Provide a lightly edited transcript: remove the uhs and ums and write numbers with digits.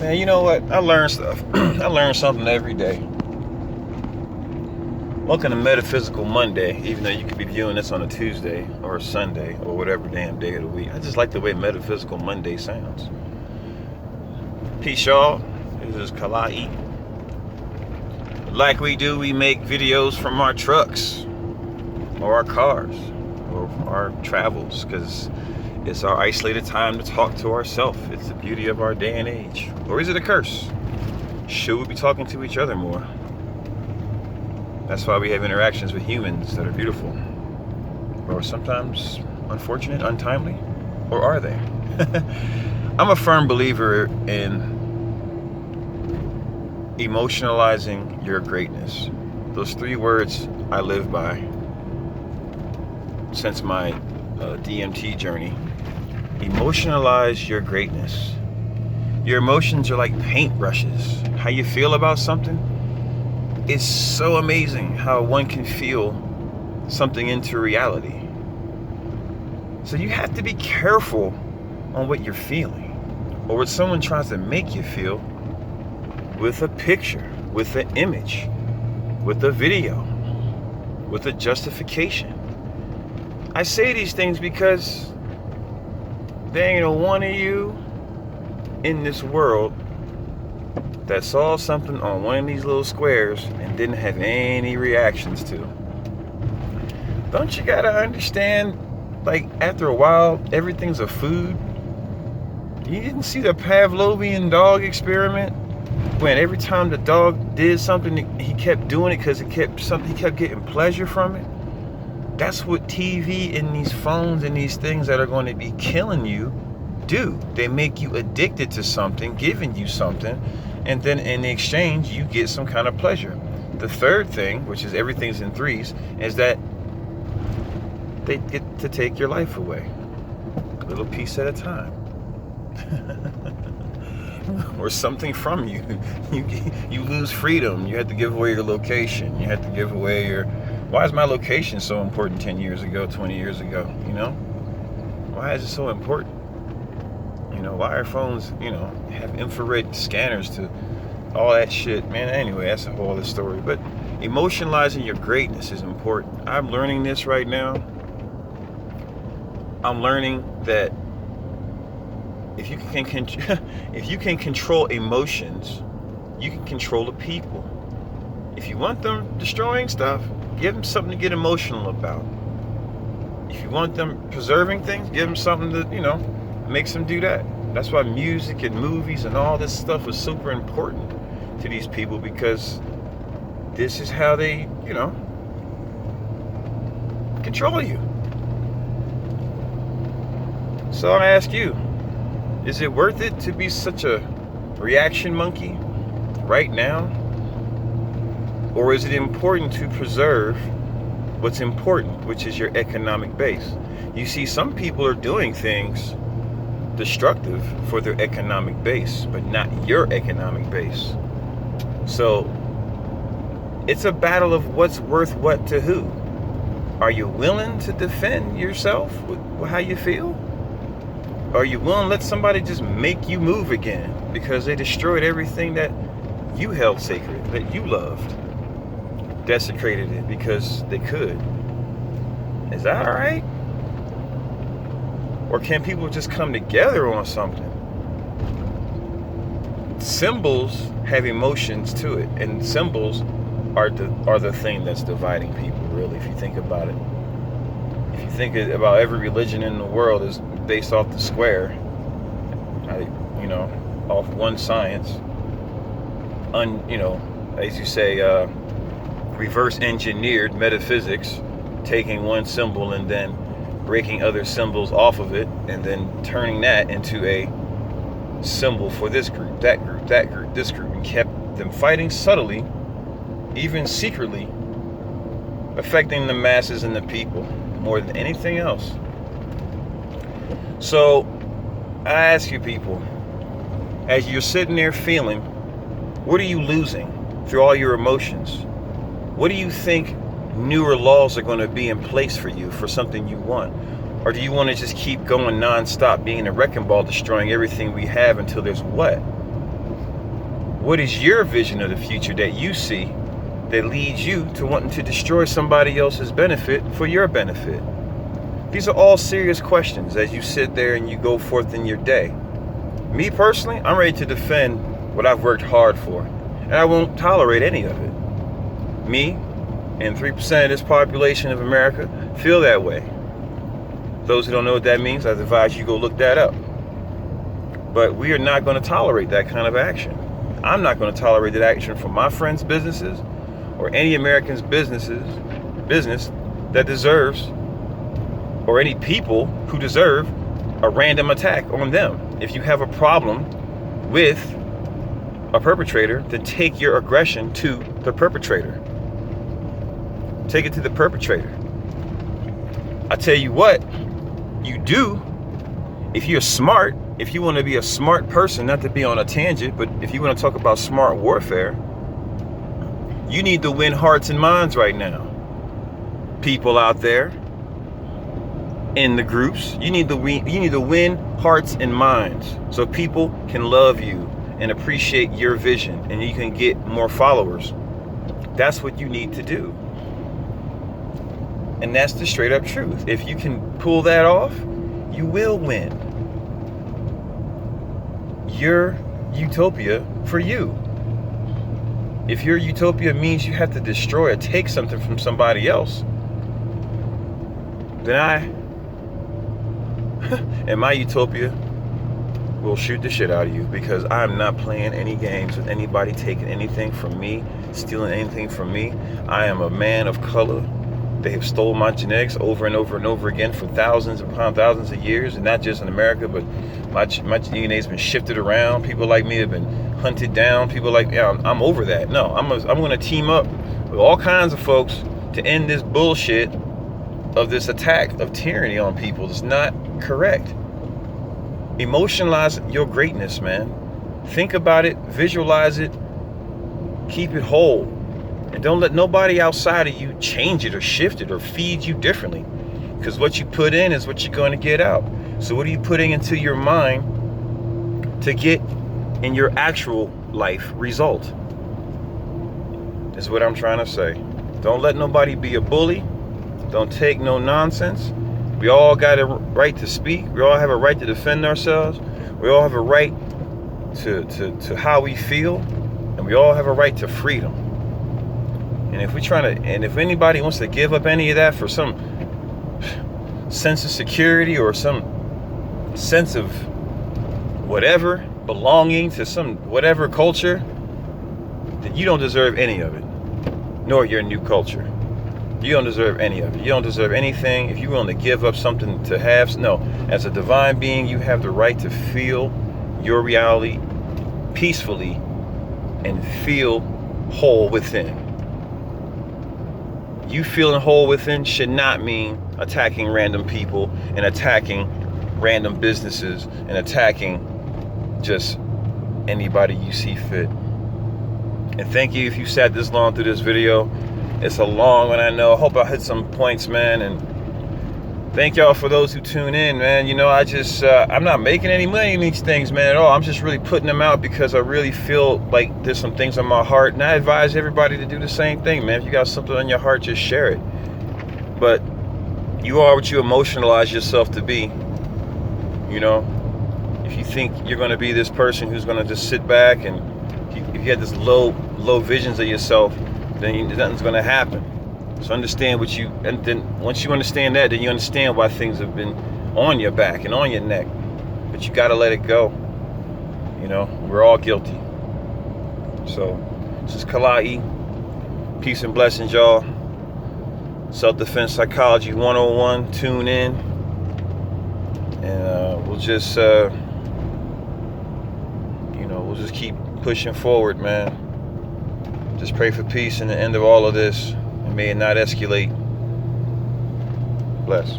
Man, you know what? I learn stuff. I learn something every day. Welcome to Metaphysical Monday, even though you could be viewing this on a Tuesday or a Sunday or whatever damn day of the week. I just like the way Metaphysical Monday sounds. Peace, y'all. This is Kalai. Like we do, we make videos from our trucks or our cars or our travels because it's our isolated time to talk to ourselves. It's the beauty of our day and age. Or is it a curse? Should we be talking to each other more? That's why we have interactions with humans that are beautiful. Or sometimes unfortunate, untimely. Or are they? I'm a firm believer in emotionalizing your greatness. Those 3 words I live by since my DMT journey. Emotionalize your greatness. Your emotions are like paintbrushes. How you feel about something, it's so amazing how one can feel something into reality. So you have to be careful on what you're feeling or what someone tries to make you feel with a picture, with an image, with a video, with a justification. I say these things because there ain't a one of you in this world that saw something on one of these little squares and didn't have any reactions to. Don't you gotta understand, like after a while, everything's a food? You didn't see the Pavlovian dog experiment? When every time the dog did something, he kept doing it because he kept getting pleasure from it. That's what TV and these phones and these things that are going to be killing you do. They make you addicted to something, giving you something, and then in the exchange, you get some kind of pleasure. The third thing, which is everything's in threes, is that they get to take your life away, a little piece at a time. Or something from you. You lose freedom. You have to give away your location. You have to give away your... Why is my location so important 10 years ago, 20 years ago, you know? Why is it so important? You know, why are phones, have infrared scanners to all that shit? Man, anyway, that's a whole other story. But emotionalizing your greatness is important. I'm learning this right now. I'm learning that if you can control emotions, you can control the people. If you want them destroying stuff, give them something to get emotional about. If you want them preserving things, give them something that, makes them do that. That's why music and movies and all this stuff is super important to these people, because this is how they, control you. So I ask you, is it worth it to be such a reaction monkey right now? Or is it important to preserve what's important, which is your economic base? You see, some people are doing things destructive for their economic base, but not your economic base. So it's a battle of what's worth what to who. Are you willing to defend yourself with how you feel? Are you willing to let somebody just make you move again because they destroyed everything that you held sacred, that you loved? Desecrated it because they could. Is that all right? Or can people just come together on something? Symbols have emotions to it, and symbols are the thing that's dividing people, really, if you think about it. If you think about every religion in the world is based off the square, off one science, as you say, reverse engineered metaphysics, taking one symbol and then breaking other symbols off of it and then turning that into a symbol for this group, that group, that group, this group, and kept them fighting subtly, even secretly, affecting the masses and the people more than anything else. So I ask you people, as you're sitting there feeling, what are you losing through all your emotions? What do you think newer laws are going to be in place for you for something you want? Or do you want to just keep going nonstop, being a wrecking ball, destroying everything we have until there's what? What is your vision of the future that you see that leads you to wanting to destroy somebody else's benefit for your benefit? These are all serious questions as you sit there and you go forth in your day. Me personally, I'm ready to defend what I've worked hard for, and I won't tolerate any of it. Me and 3% of this population of America feel that way. Those who don't know what that means, I advise you go look that up. But we are not going to tolerate that kind of action. I'm not going to tolerate that action from my friends' businesses or any American's business that deserves, or any people who deserve, a random attack on them. If you have a problem with a perpetrator, then take your aggression to the perpetrator. Take it to the perpetrator. I tell you what, you do, if you're smart, if you want to be a smart person, not to be on a tangent, but if you want to talk about smart warfare, you need to win hearts and minds right now. People out there in the groups, you need to win hearts and minds so people can love you and appreciate your vision, and you can get more followers. That's what you need to do. And that's the straight up truth. If you can pull that off, you will win. Your utopia for you. If your utopia means you have to destroy or take something from somebody else, then and my utopia will shoot the shit out of you, because I'm not playing any games with anybody taking anything from me, stealing anything from me. I am a man of color. They have stolen my genetics over and over and over again for thousands upon thousands of years, and not just in America, but my DNA has been shifted around. People like me have been hunted down. People like, yeah, I'm over that. No, I'm going to team up with all kinds of folks to end this bullshit of this attack of tyranny on people. It's not correct. Emotionalize your greatness, man. Think about it, visualize it, keep it whole. And don't let nobody outside of you change it or shift it or feed you differently. Because what you put in is what you're going to get out. So what are you putting into your mind to get in your actual life result? Is what I'm trying to say. Don't let nobody be a bully. Don't take no nonsense. We all got a right to speak. We all have a right to defend ourselves. We all have a right to how we feel. And we all have a right to freedom. And if anybody wants to give up any of that for some sense of security or some sense of whatever, belonging to some whatever culture, then you don't deserve any of it, nor your new culture. You don't deserve any of it. You don't deserve anything. If you're willing to give up something to have, no, as a divine being, you have the right to feel your reality peacefully and feel whole within. You feeling whole within should not mean attacking random people and attacking random businesses and attacking just anybody you see fit. And thank you if you sat this long through this video. It's a long one, I know. I hope I hit some points, man. And thank y'all for those who tune in, man. You know, I'm not making any money in these things, man, at all. I'm just really putting them out because I really feel like there's some things on my heart. And I advise everybody to do the same thing, man. If you got something on your heart, just share it. But you are what you emotionalize yourself to be. You know, if you think you're going to be this person who's going to just sit back and if you had this low visions of yourself, then nothing's going to happen. So understand and then once you understand that, then you understand why things have been on your back and on your neck. But you got to let it go. You know, we're all guilty. So this is Kalai. Peace and blessings, y'all. Self-Defense Psychology 101. Tune in. And we'll just keep pushing forward, man. Just pray for peace in the end of all of this, and may it not escalate. Bless.